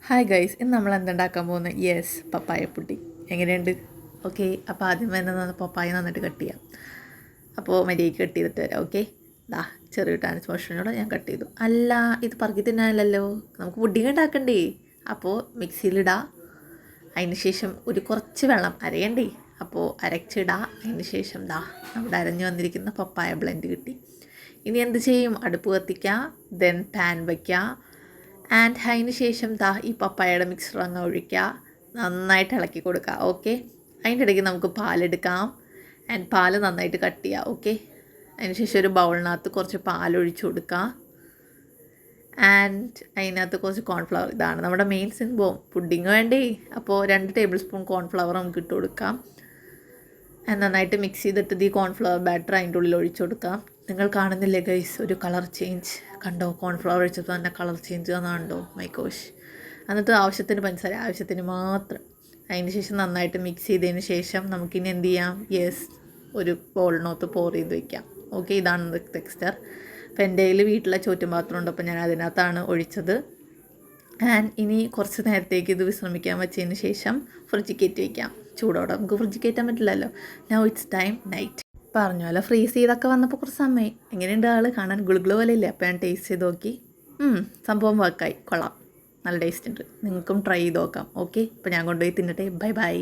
Hi guys, ഇന്ന് നമ്മൾ എന്തുണ്ടാക്കാൻ പോകുന്നത്? യെസ്, പപ്പായ പുഡിംഗ്. എങ്ങനെയുണ്ട്? ഓക്കെ, അപ്പോൾ ആദ്യം തന്നെ പപ്പായ നന്നായിട്ട് കട്ട് ചെയ്യാം. അപ്പോൾ മര്യാദയ്ക്ക് കട്ട് ചെയ്തിട്ട് വരാം. ഓക്കെ, ദാ ചെറിയ ട്രാൻസ്പോർഷനോടെ ഞാൻ കട്ട് ചെയ്തു. അല്ല, ഇത് പറക്കി തിന്നാനല്ലോ, നമുക്ക് പുഡിംഗ് ഉണ്ടാക്കണ്ടേ? അപ്പോൾ മിക്സിയിലിടാം. അതിന് ശേഷം ഒരു കുറച്ച് വെള്ളം അരയണ്ടേ, അപ്പോൾ അരച്ചിടാം. അതിന് ശേഷം ദാ നമ്മുടെ അരഞ്ഞു വന്നിരിക്കുന്ന പപ്പായ ബ്ലെൻഡ് കിട്ടി. ഇനി എന്ത് ചെയ്യും? അടുപ്പ് കത്തിക്കുക, ദെൻ പാൻ വയ്ക്കുക. ആൻഡ് അതിന് ശേഷം ദാ ഈ പപ്പായയുടെ മിക്സർ അങ്ങ് ഒഴിക്കുക, നന്നായിട്ട് ഇളക്കി കൊടുക്കുക. ഓക്കെ, അതിൻ്റെ ഇടയ്ക്ക് നമുക്ക് പാലെടുക്കാം. ആൻഡ് പാല് നന്നായിട്ട് കട്ട് ചെയ്യുക. ഓക്കെ, അതിന് ശേഷം ഒരു ബൗളിനകത്ത് കുറച്ച് പാലൊഴിച്ച് കൊടുക്കുക. ആൻഡ് അതിനകത്ത് കുറച്ച് കോൺഫ്ലവർ, ഇതാണ് നമ്മുടെ മെയിൻ സംഭവം, പുഡിങ് വേണ്ടേ. അപ്പോൾ 2 ടേബിൾ സ്പൂൺ കോൺഫ്ലവർ നമുക്ക് ഇട്ട് കൊടുക്കാം. നന്നായിട്ട് മിക്സ് ചെയ്തിട്ട് ഈ കോൺഫ്ലവർ ബാറ്റർ അതിൻ്റെ ഉള്ളിൽ ഒഴിച്ചു കൊടുക്കാം. നിങ്ങൾ കാണുന്നില്ലേ ഗൈസ്, ഒരു കളർ ചേഞ്ച് കണ്ടോ? കോൺഫ്ലവർ ഒഴിച്ചപ്പോൾ തന്നെ കളർ ചേഞ്ച് വന്നുണ്ടോ? My gosh. എന്നിട്ട് ആവശ്യത്തിന് പഞ്ചസാര, ആവശ്യത്തിന് മാത്രം. അതിന് ശേഷം നന്നായിട്ട് മിക്സ് ചെയ്തതിന് ശേഷം നമുക്കിനി എന്ത് ചെയ്യാം? യെസ്, ഒരു ബോളിനകത്ത് പോർ ചെയ്ത് വയ്ക്കാം. ഓക്കെ, ഇതാണ് ടെക്സ്ചർ. അപ്പോൾ എൻ്റെ കയ്യിൽ വീട്ടിലെ ചോറ്റും പാത്രം ഉണ്ട്, അപ്പോൾ ഞാൻ അതിനകത്താണ് ഒഴിച്ചത്. ആൻഡ് ഇനി കുറച്ച് നേരത്തേക്ക് ഇത് വിശ്രമിക്കാൻ വെച്ചതിന് ശേഷം ഫ്രിഡ്ജിൽ കയറ്റി വയ്ക്കാം. ചൂടോടെ നമുക്ക് ഫ്രിഡ്ജിൽ കയറ്റാൻ പറ്റില്ലല്ലോ. Now it's time night. പറഞ്ഞു പോലെ ഫ്രീസ് ചെയ്തൊക്കെ വന്നപ്പോൾ കുറച്ച് സമയം. എങ്ങനെയുണ്ട് ആൾ കാണാൻ? ഗുളുഗുളു പോലെ ഇല്ലേ? അപ്പോൾ ഞാൻ ടേസ്റ്റ് ചെയ്ത് നോക്കി. സംഭവം വർക്കായി, കൊള്ളാം, നല്ല ടേസ്റ്റ് ഉണ്ട്. നിങ്ങൾക്കും ട്രൈ ചെയ്ത് നോക്കാം. ഓക്കെ, അപ്പോൾ ഞാൻ കൊണ്ടുപോയി തിന്നട്ടെ. Bye bye.